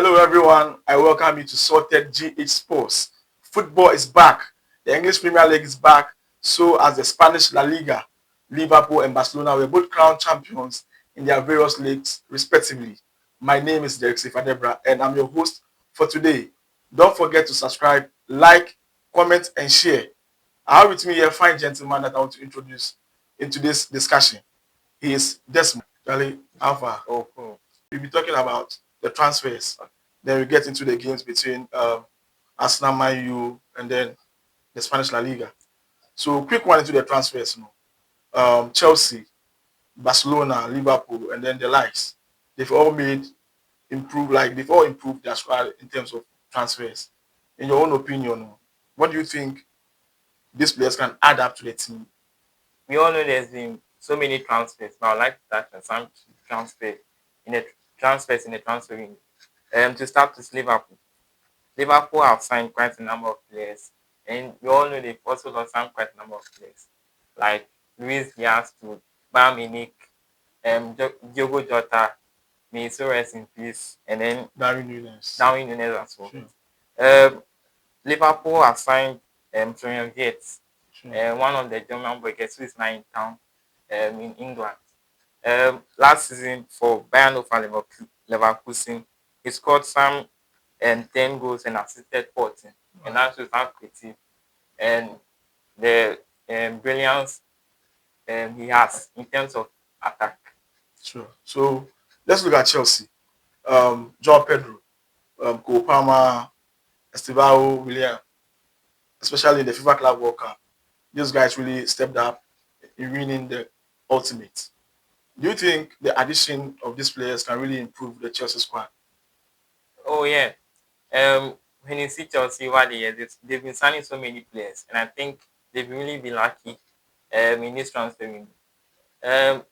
Hello, everyone. I welcome you to Sorted GH Sports. Football is back. The English Premier League is back. So as the Spanish La Liga, Liverpool and Barcelona were both crowned champions in their various leagues, respectively. My name is Derek Sifadebra, and I'm your host for today. Don't forget to subscribe, like, comment, and share. I have with me a fine gentleman that I want to introduce into this discussion. He is Desmond Charlie Alpha. Oh, cool. We'll be talking about the transfers. Then we get into the games between Arsenal, Man U, and then the Spanish La Liga. So quick one into the transfers. Chelsea, Barcelona, Liverpool, and then the likes. They've all they've all improved their squad in terms of transfers. In your own opinion, what do you think these players can add up to the team? We all know there's been so many transfers, but I'd like to touch on some in the transfers in the transfer window. To start with Liverpool. Liverpool have signed quite a number of players, and we all know they've also lost quite a number of players, like Luis Diaz to Bayern Munich, Diogo Jota, may he so rest in peace, and then Darwin Nunes. Darwin Nunes as well. Sure. Liverpool have signed Florian Wirtz, Sure. one of the German boys who is now in town in England. Last season for Bayern over Leverkusen, he scored some 10 goals and assisted 14. Wow. And that's with how creative and the brilliance he has in terms of attack. Sure. So let's look at Chelsea. João Pedro, Cole Palmer, Estevao, William, especially in the FIFA Club World Cup. These guys really stepped up in winning the ultimate. Do you think the addition of these players can really improve the Chelsea squad? Oh yeah. When you see Chelsea over the years, they've been signing so many players, and I think they've really been lucky in this transfer window.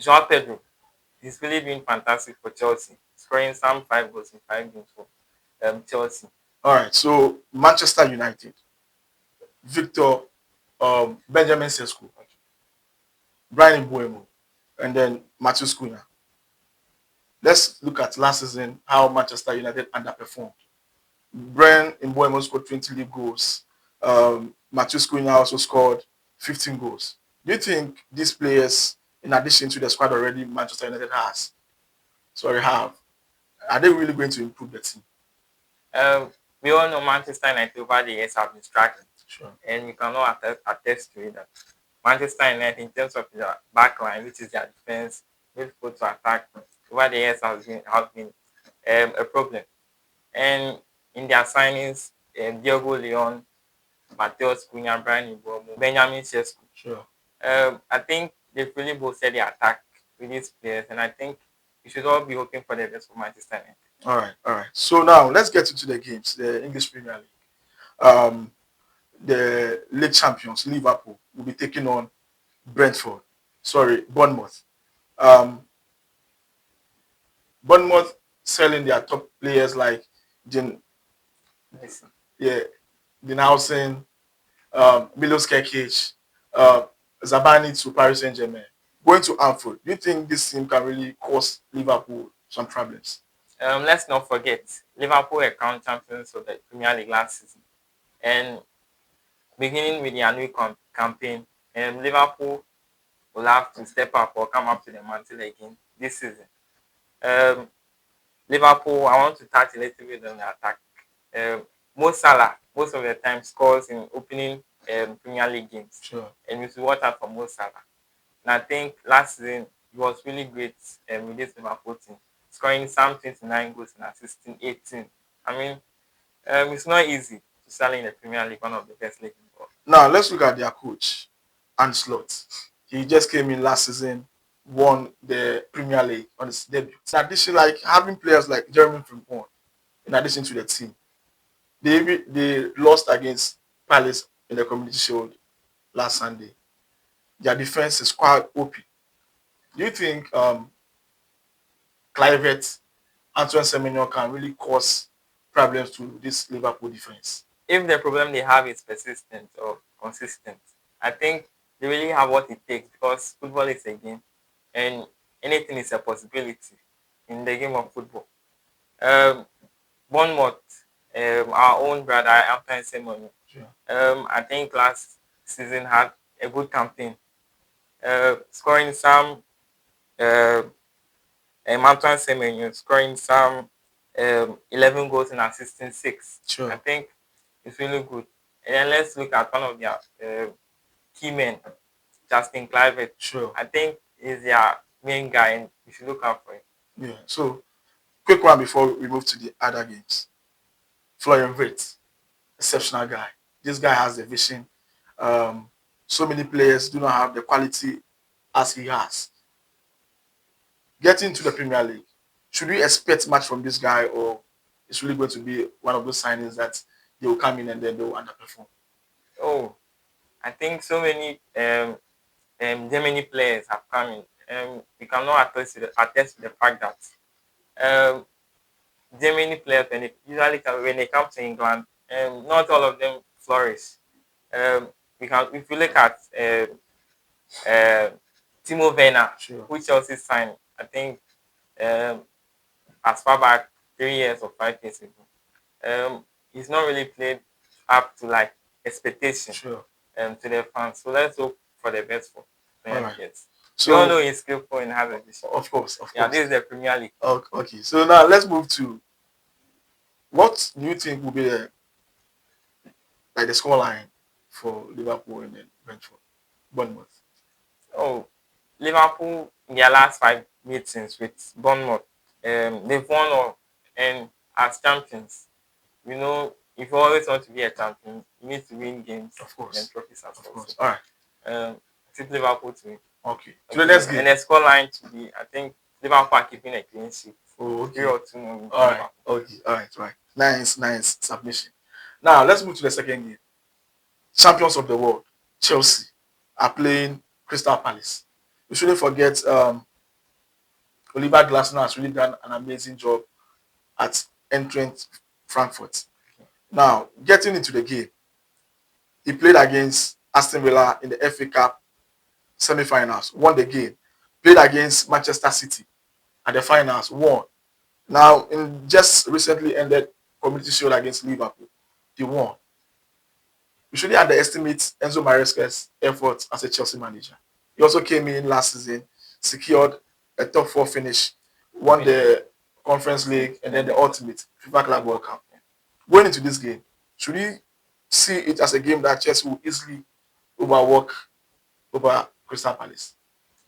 João Pedro, he's really been fantastic for Chelsea, scoring some 5 goals in 5 games for Chelsea. All right, so Manchester United, Victor Benjamin Sesko, Brian Mbuemo, and then Matthew Cunha. Let's look at last season how Manchester United underperformed. Brian Mbuemo scored 20 league goals. Matthew Cunha also scored 15 goals. Do you think these players, in addition to the squad already Manchester United have, are they really going to improve the team? We all know Manchester United over the years have been struggling. Sure. And you cannot attest to it that Manchester United, in terms of their backline, which is their defense, midfield to attack, over the years has been a problem. And in their signings, Diogo Leon, Mateus Cunha, Brian Mbuemo, Benjamin Sesko. Sure. I think they've really boosted the attack with these players, and I think we should all be hoping for the best for Manchester United. All right. So now let's get into the games. The English Premier League. The league champions, Liverpool, will be taking on Bournemouth. Bournemouth selling their top players like Dean Howson, Milos Kekic, Zabani to Paris Saint-Germain. Going to Anfield, do you think this team can really cause Liverpool some problems? Let's not forget, Liverpool were crowned champions of the Premier League last season. And beginning with the new campaign, Liverpool will have to step up or come up to the mantle again this season. Liverpool, I want to touch a little bit on the attack. Mo Salah, most of the time, scores in opening Premier League games. Sure. And we should watch out for Mo Salah. And I think last season, he was really great with this Liverpool team, scoring some 29 goals and assisting 18. I mean, it's not easy to sell in the Premier League, one of the best leagues in the world. Now, let's look at their coach, Ancelotti. He just came in last season, won the Premier League on his debut. In addition, like having players like Jeremy Frimpong, in addition to the team, they lost against Palace in the Community Shield last Sunday. Their defense is quite OP. Do you think Clivert, Antoine Semenyo can really cause problems to this Liverpool defense? If the problem they have is persistent or consistent, I think they really have what it takes, because football is a game and anything is a possibility in the game of football. Bournemouth, our own brother Antoine Semenyo. Sure. I think last season had a good campaign, scoring some. Uh, Antoine Semenyo scoring some 11 goals and assisting 6. Sure. I think it's really good. And then let's look at one of their key men, Justin Clivett. Sure. I think he's their main guy, and you should look out for him. Yeah. So, quick one before we move to the other games. Florian Wirtz, exceptional guy. This guy has the vision. So many players do not have the quality as he has. Getting to the Premier League, should we expect much from this guy, or it's really going to be one of those signings that they will come in and then they will underperform? Oh, I think so many players have come in. We cannot attest to the fact that many players, when they come to England, not all of them flourish. If you look at Timo Werner, Sure. who Chelsea signed, I think um, as far back 3 years or 5 years ago. He's not really played up to like expectation Sure. to the fans. So let's hope for the best for All right. kids. So, We all know he's skillful and has a vision. of course, Yeah, this is the Premier League. Okay. So now let's move to what do you think will be the scoreline for Liverpool and then Brentford, Bournemouth? Oh, Liverpool in their last 5 meetings with Bournemouth, they've won all. And as champions, you know, if you always want to be a champion, you need to win games Of course. and trophies as Of well. course. All right. I think Liverpool to win. Okay. To the next game. And the scoreline to be, I think Liverpool are keeping a clean sheet. Oh, okay. 3 or 2 more. All right. Okay. All right. Right. Nice submission. Now let's move to the second game. Champions of the world, Chelsea, are playing Crystal Palace. We shouldn't forget Oliver Glasner has really done an amazing job at entering Frankfurt. Now, getting into the game, he played against Aston Villa in the FA Cup semi-finals, won the game. Played against Manchester City at the finals, won. Now, in just recently ended Community Shield against Liverpool, he won. We shouldn't underestimate Enzo Maresca's efforts as a Chelsea manager. He also came in last season, secured a top 4 finish, won the Conference League, and then the ultimate FIFA Club World Cup. Going into this game, should we see it as a game that Chelsea will easily overwork over Crystal Palace?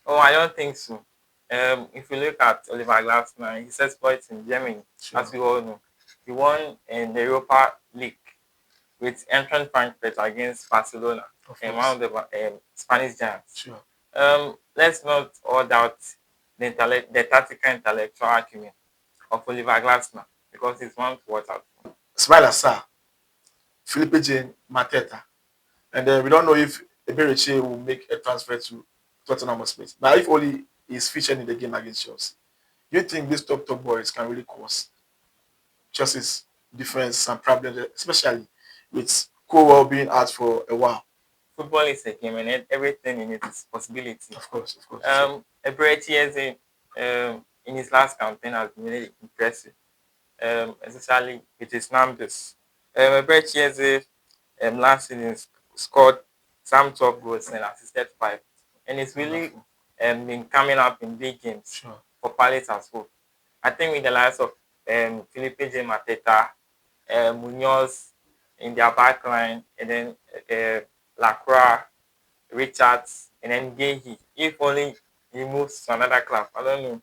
Oh, I don't think so. If you look at Oliver Glasner, his exploits in Germany, Sure. as we all know, he won in the Europa League with entrant Frankfurt against Barcelona and one of the Spanish giants. Sure. Let's not all doubt the tactical intellectual acumen of Oliver Glasner because he's one to watch out for. Smile Assar, Philippe Jane, Mateta. And then we don't know if Eberechi will make a transfer to Tottenham Hotspur. Now, if only he's featured in the game against Chelsea, do you think these top boys can really cause Chelsea's defense some problems, especially with Cowell being out for a while? Football is a game, and everything in it is possibility. Of course. Eberechi, in his last campaign has been really impressive, especially with his numbers. Eberechi, last season scored some 12 goals and assisted 5, and it's really been coming up in big games for Palace as well. I think with the likes of Felipe J. Mateta, Munoz in their back line, and then Lacroix, Richards, and then Gehi. If only he moves to another club. I don't know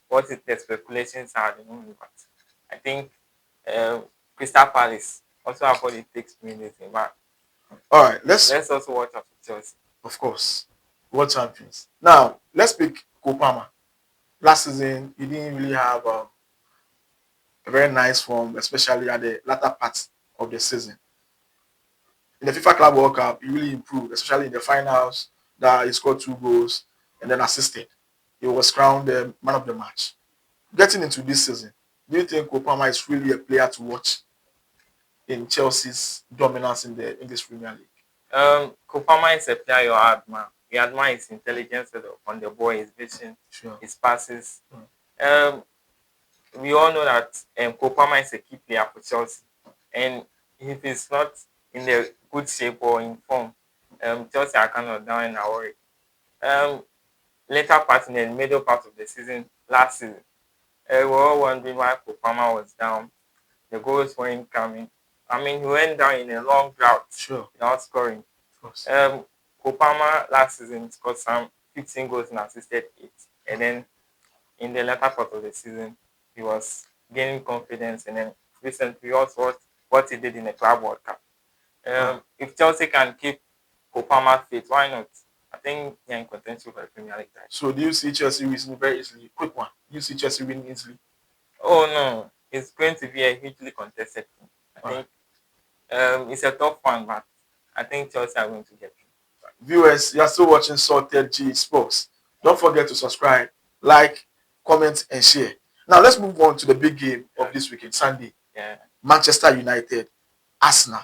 what the speculations are at the moment, but I think Crystal Palace also have what it takes to win this game. But all right, let's also watch out for Chelsea. Of course, world champions. Now, let's pick Kopama. Last season, he didn't really have a very nice form, especially at the latter part of the season. In the FIFA Club World Cup, he really improved, especially in the finals, that he scored 2 goals and then assisted. He was crowned the man of the match. Getting into this season, do you think Kopama is really a player to watch in Chelsea's dominance in the English Premier League? Kopama is a player you admire. You admire his intelligence on the ball, his vision, his passes. we all know that Kopama is a key player for Chelsea, and if he's not in the good shape or in form, Chelsea are kind of down in a worry. Um, Later part in the middle part of the season, last season, we were all wondering why Kopama was down. The goals weren't coming. I mean, he went down in a long drought without scoring. Kopama last season scored some 15 goals and assisted 8. And then in the latter part of the season, he was gaining confidence. And then recently, also what he did in the Club World Cup. If Chelsea can keep Kopama fit, why not? I think they're in contention for the Premier League title. So do you see Chelsea winning very easily? Quick one. Do you see Chelsea winning easily? Oh no, it's going to be a hugely contested game. I think it's a tough one, but I think Chelsea are going to get through. Viewers, you are still watching Sorted G Sports. Don't forget to subscribe, like, comment, and share. Now let's move on to the big game of this weekend, Sunday. Manchester United, Arsenal,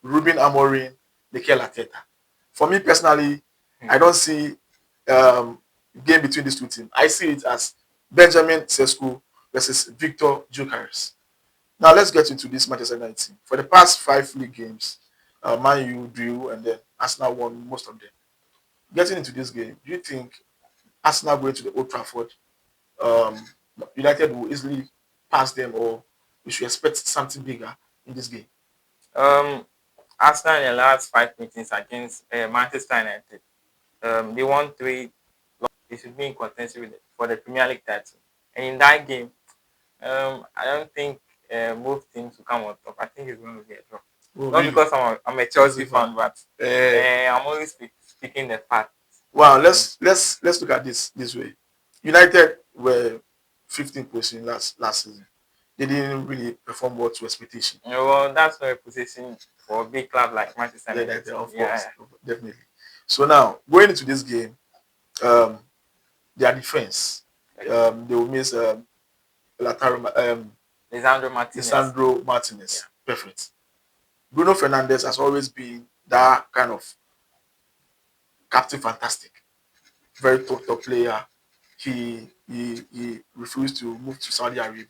Ruben Amorim, Mikel Arteta. For me personally, I don't see game between these two teams. I see it as Benjamin Sesko versus Victor Gyökeres. Now let's get into this Manchester United team. For the past 5 league games, Man U drew and then Arsenal won most of them. Getting into this game, do you think Arsenal going to the Old Trafford, United will easily pass them, or we should expect something bigger in this game? Arsenal in the last 5 meetings against Manchester United, they won 3. They should be in contention for the Premier League title. And in that game, I don't think both teams will come on top. I think it's going to be a draw. Not really? Because I'm a Chelsea fan, but I'm always speaking the fact. Wow, let's look at this way. United were 15th position last season. They didn't really perform well to expectation. Well, that's not a position for a big club like Manchester United. Of course, definitely. So now going into this game, their defense, they will miss Lisandro Martinez. Yeah. Perfect. Bruno Fernandes has always been that kind of Captain Fantastic, very top player. He refused to move to Saudi Arabia.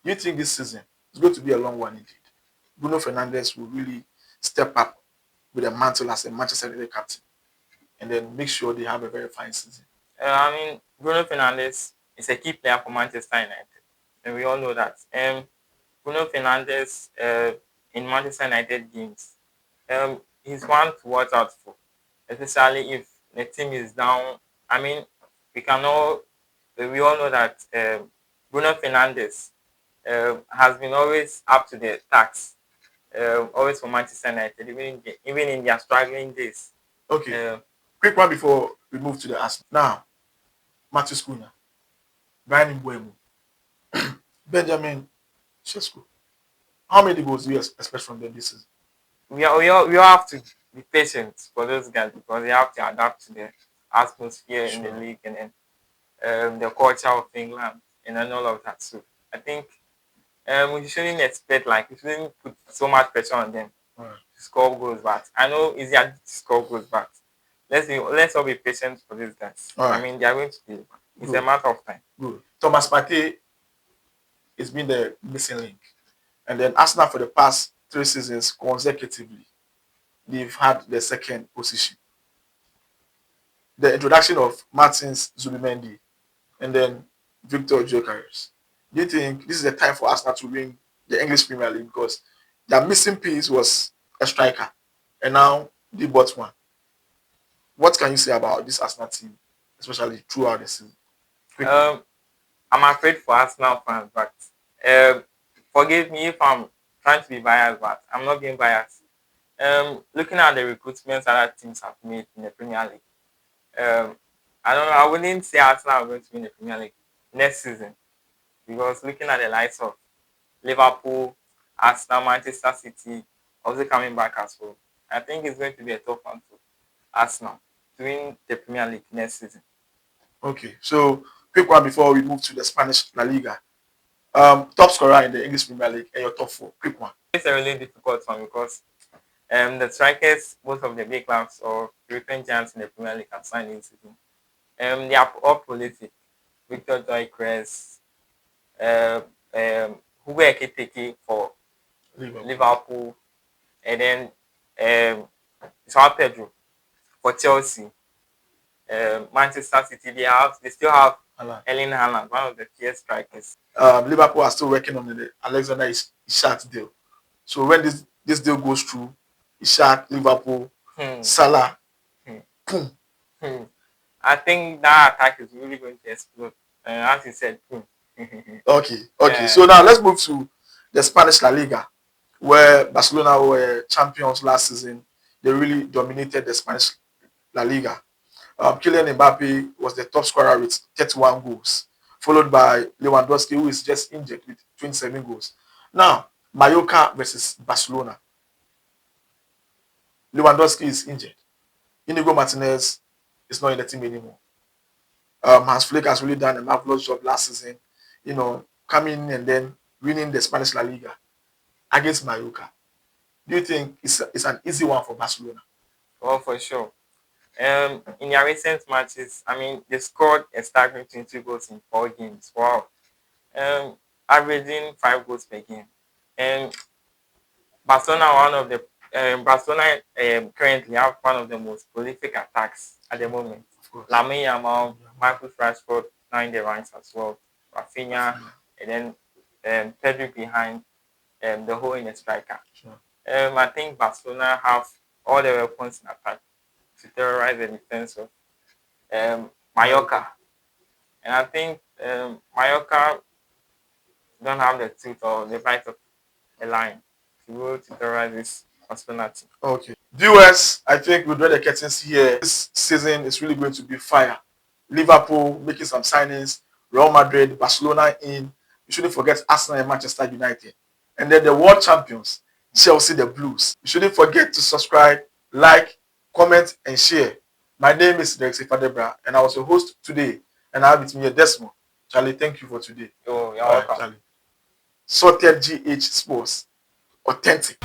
Do you think this season is going to be a long one indeed? Bruno Fernandes will really step up with a mantle as a Manchester United captain, and then make sure they have a very fine season. I mean, Bruno Fernandes is a key player for Manchester United, and we all know that. Bruno Fernandes in Manchester United games, he's one to watch out for, especially if the team is down. I mean, we all know that Bruno Fernandes has been always up to the task, always for Manchester United, even in their struggling days. Okay. Quick one before we move to the Arsenal. Now, Matheus Cunha, Brian Mbeumo, Benjamin Sesko. How many goals do you expect from them this season? We all have to be patient for those guys because they have to adapt to the atmosphere in the league and then the culture of England and then all of that. So I think we shouldn't expect, we shouldn't put so much pressure on them to score goals. But I know it's easier to score goals, but let's all be patient for these guys. I mean, they are going to be. It's a matter of time. Good. Thomas Partey has been the missing link. And then Arsenal for the past 3 seasons consecutively, they've had the second position. The introduction of Martins Zubimendi and then Victor Gyökeres. Do you think this is the time for Arsenal to win the English Premier League? Because their missing piece was a striker, and now they bought one. What can you say about this Arsenal team, especially throughout the season? I'm afraid for Arsenal fans, but forgive me if I'm trying to be biased, but I'm not being biased. Looking at the recruitments other teams have made in the Premier League, I don't know. I wouldn't say Arsenal are going to win the Premier League next season because looking at the likes of Liverpool, Arsenal, Manchester City, also coming back as well, I think it's going to be a tough one for Arsenal to win the Premier League next season. Okay, so quick one before we move to the Spanish La Liga. Top scorer in the English Premier League and your top 4. Quick one. It's a really difficult one because the strikers, most of the big clubs or European giants in the Premier League have signed this season. They are all prolific. Victor Gyökeres, who were KTK for Liverpool, and then Joao Pedro for Chelsea. Manchester City, they still have Erling Haaland, one of the key strikers. Liverpool are still working on the Alexander Isak deal. So when this deal goes through, Isak, Liverpool, Salah, boom. I think that attack is really going to explode. As you said, boom. Okay. Yeah. So now let's move to the Spanish La Liga, where Barcelona were champions last season. They really dominated the Spanish La Liga. Kylian Mbappe was the top scorer with 31 goals, followed by Lewandowski, who is just injured with 27 goals. Now, Mallorca versus Barcelona. Lewandowski is injured. Inigo Martinez is not in the team anymore. Hans Flick has really done a marvelous job last season, coming in and then winning the Spanish La Liga against Mallorca. Do you think it's an easy one for Barcelona? Oh, for sure. In their recent matches, I mean, they scored a staggering 20 goals in 4 games. Wow. Averaging 5 goals per game. And Barcelona currently have one of the most prolific attacks at the moment. Lamine Yamal, Marcus Rashford now in the ranks as well. Rafinha, and then Pedri behind the whole in the striker. Sure. I think Barcelona have all the weapons in attack to terrorize the defense of Mallorca. And I think Mallorca don't have the tooth or the bite of a line to go to terrorize this Barcelona team. Okay. Viewers, I think we draw the curtains here. This season is really going to be fire. Liverpool making some signings, Real Madrid, Barcelona in. You shouldn't forget Arsenal and Manchester United. And then the world champions, Chelsea the Blues. You shouldn't forget to subscribe, like, comment, and share. My name is Derek Sefadebra, and I was your host today. And I have with me here Desmond. Charlie, thank you for today. You're welcome. Charlie. Sorted GH Sports. Authentic.